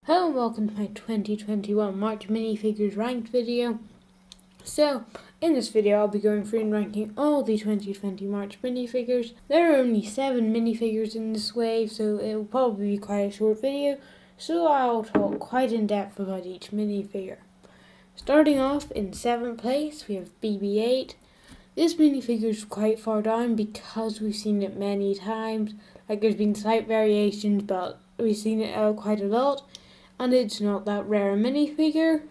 Hello and welcome to my 2021 March minifigures ranked video. So, in this video I'll be going through and ranking all the 2020 March minifigures. There are only 7 minifigures in this wave, so it will probably be quite a short video. So I'll talk quite in depth about each minifigure. Starting off in 7th place we have BB-8. This minifigure is quite far down because we've seen it many times. Like there's been slight variations, but we've seen it quite a lot. And it's not that rare a minifigure.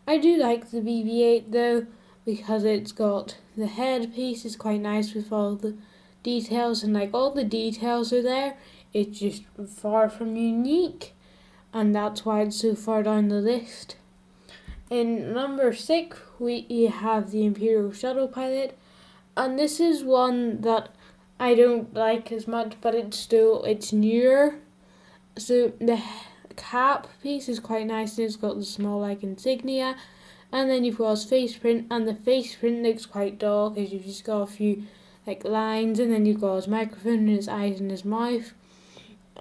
I do like the BB-8 though, because it's got the headpiece is quite nice with all the details, and like all the details are there. It's just far from unique, and that's why it's so far down the list. In number 6 we have the Imperial Pilot, and this is one that I don't like as much, but it's newer. So the cap piece is quite nice, and it's got the small like insignia, and then you've got his face print, and the face print looks quite dull because you've just got a few like lines, and then you've got his microphone and his eyes and his mouth,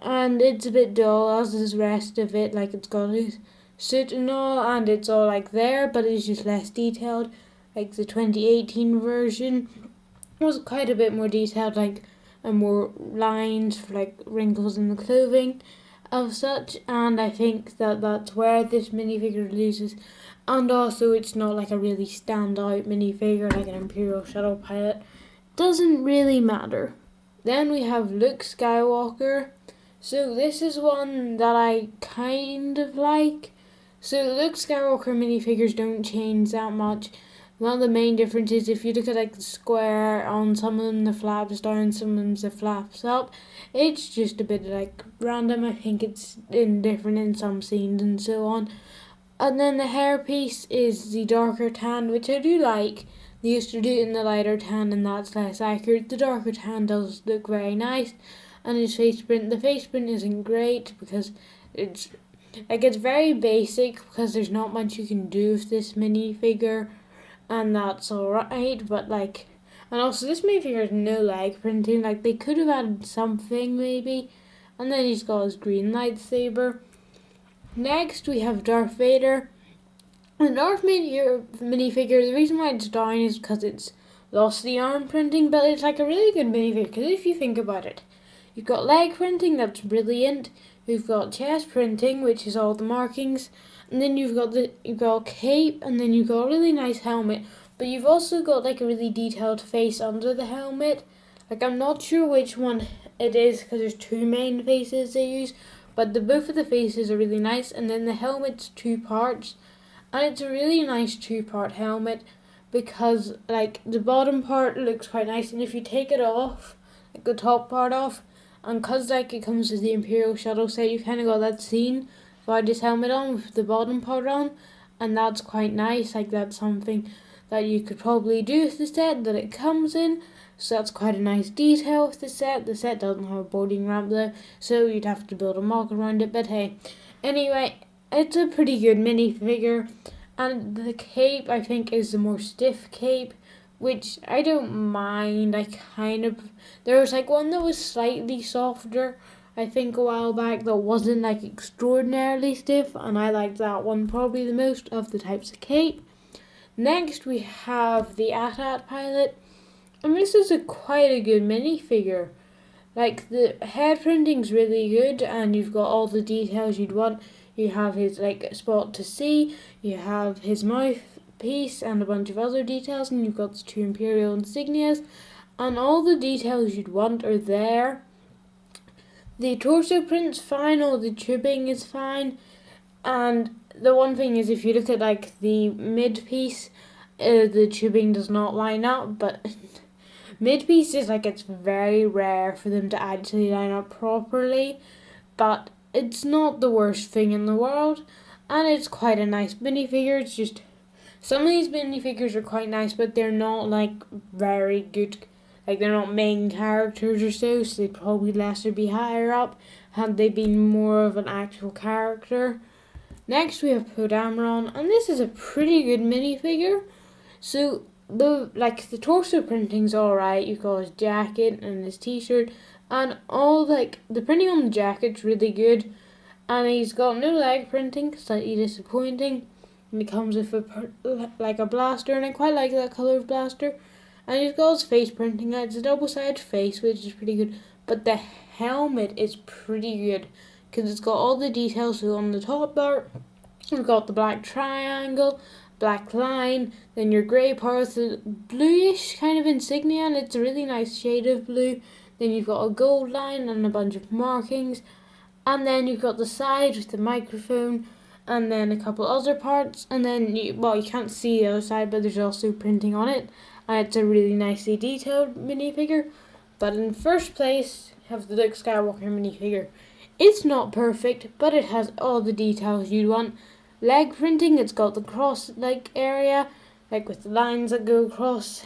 and it's a bit dull as is the rest of it. Like it's got his suit and all, and it's all like there, but it's just less detailed. Like the 2018 version was quite a bit more detailed, like and more lines for like wrinkles in the clothing of such, and I think that's where this minifigure loses. And also it's not like a really standout minifigure like an Imperial Pilot. Doesn't really matter. Then we have Luke Skywalker. So this is one that I kind of like. So Luke Skywalker minifigures don't change that much. One of the main differences, if you look at like the square, on some of them the flaps down, some of them the flaps up. It's just a bit like random. I think it's different in some scenes and so on. And then the hairpiece is the darker tan, which I do like. They used to do it in the lighter tan, and that's less accurate. The darker tan does look very nice. And his face print, the face print isn't great because it's very basic, because there's not much you can do with this minifigure. And that's alright, but like, and also this minifigure has no leg printing. Like they could have added something maybe. And then he's got his green lightsaber. Next we have Darth Vader. The Darth Vader minifigure, the reason why it's down is because it's lost the arm printing, but it's like a really good minifigure, because if you think about it, you've got leg printing, that's brilliant. You've got chest printing, which is all the markings. And then you've got a cape, and then you've got a really nice helmet. But you've also got like a really detailed face under the helmet. Like I'm not sure which one it is, because there's 2 main faces they use. But both of the faces are really nice, and then the helmet's 2 parts. And it's a really nice 2-part helmet, because like the bottom part looks quite nice, and if you take it off, like the top part off, and cause like it comes with the Imperial shuttle set, you kind of got that scene without this helmet on with the bottom part on, and that's quite nice. Like that's something that you could probably do with the set that it comes in, so that's quite a nice detail with the set. The set doesn't have a boarding ramp though, so you'd have to build a mock around it, but hey. Anyway, it's a pretty good minifigure, and the cape I think is the more stiff cape, which I don't mind. There was like one that was slightly softer, I think a while back, that wasn't like extraordinarily stiff, and I liked that one probably the most of the types of cape. Next we have the AT-AT Pilot, and this is quite a good minifigure. Like the head printing's really good, and you've got all the details you'd want. You have his like spot to see, you have his mouthpiece and a bunch of other details, and you've got the 2 Imperial insignias, and all the details you'd want are there. The torso print's fine, all the tubing is fine, and the one thing is, if you look at like the mid piece, the tubing does not line up, but mid piece is like, it's very rare for them to actually line up properly, but it's not the worst thing in the world, and it's quite a nice minifigure. It's just, some of these minifigures are quite nice, but they're not like very good. Like they're not main characters or so they'd probably lesser be higher up had they been more of an actual character. Next we have Podamron, and this is a pretty good minifigure. So the torso printing's alright. You've got his jacket and his t-shirt, and all like the printing on the jacket's really good, And he's got no leg printing, slightly disappointing. And he comes with a blaster, and I quite like that colour of blaster. And he's got his face printing. It's a double-sided face, which is pretty good. But the helmet is pretty good because it's got all the details. So on the top part, we've got the black triangle, black line, then your grey part, the bluish kind of insignia, and it's a really nice shade of blue. Then you've got a gold line and a bunch of markings. And then you've got the side with the microphone, and then a couple other parts, and then you can't see the other side, but there's also printing on it, and it's a really nicely detailed minifigure. But in first place, you have the Luke Skywalker minifigure. It's not perfect, but it has all the details you'd want. Leg printing, it's got the cross-leg area, like with the lines that go across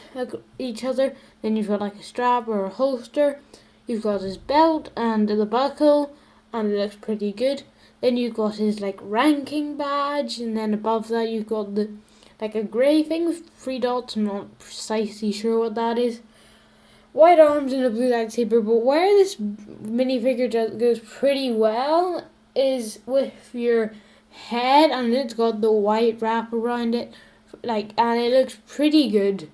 each other. Then you've got like a strap or a holster. You've got his belt and the buckle, and it looks pretty good. Then you've got his like ranking badge, and then above that you've got the like a grey thing with 3 dots. I'm not precisely sure what that is. White arms and a blue lightsaber. But where this minifigure goes pretty well is with your head, and it's got the white wrap around it, and it looks pretty good.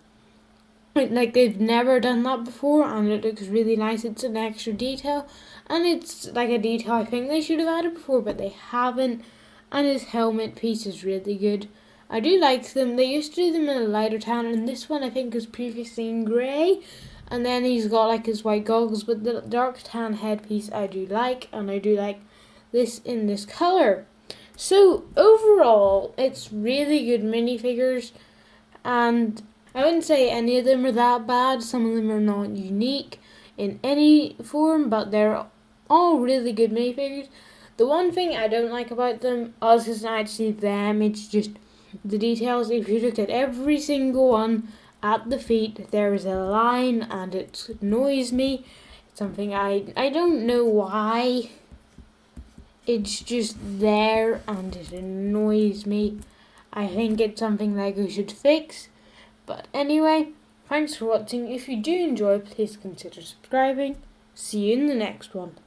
Like they've never done that before, and it looks really nice. It's an extra detail, and it's like a detail I think they should have added before, but they haven't. And his helmet piece is really good. I do like them. They used to do them in a lighter tan, and this one I think was previously in grey. And then he's got like his white goggles, but the dark tan headpiece I do like, and I do like this in this colour. So overall, it's really good minifigures, and I wouldn't say any of them are that bad. Some of them are not unique in any form, but they're all really good minifigures. The one thing I don't like about them isn't actually them, it's just the details. If you look at every single one at the feet, there is a line, and it annoys me. It's something I don't know why. It's just there, and it annoys me. I think it's something Lego should fix. But anyway, thanks for watching. If you do enjoy, please consider subscribing. See you in the next one.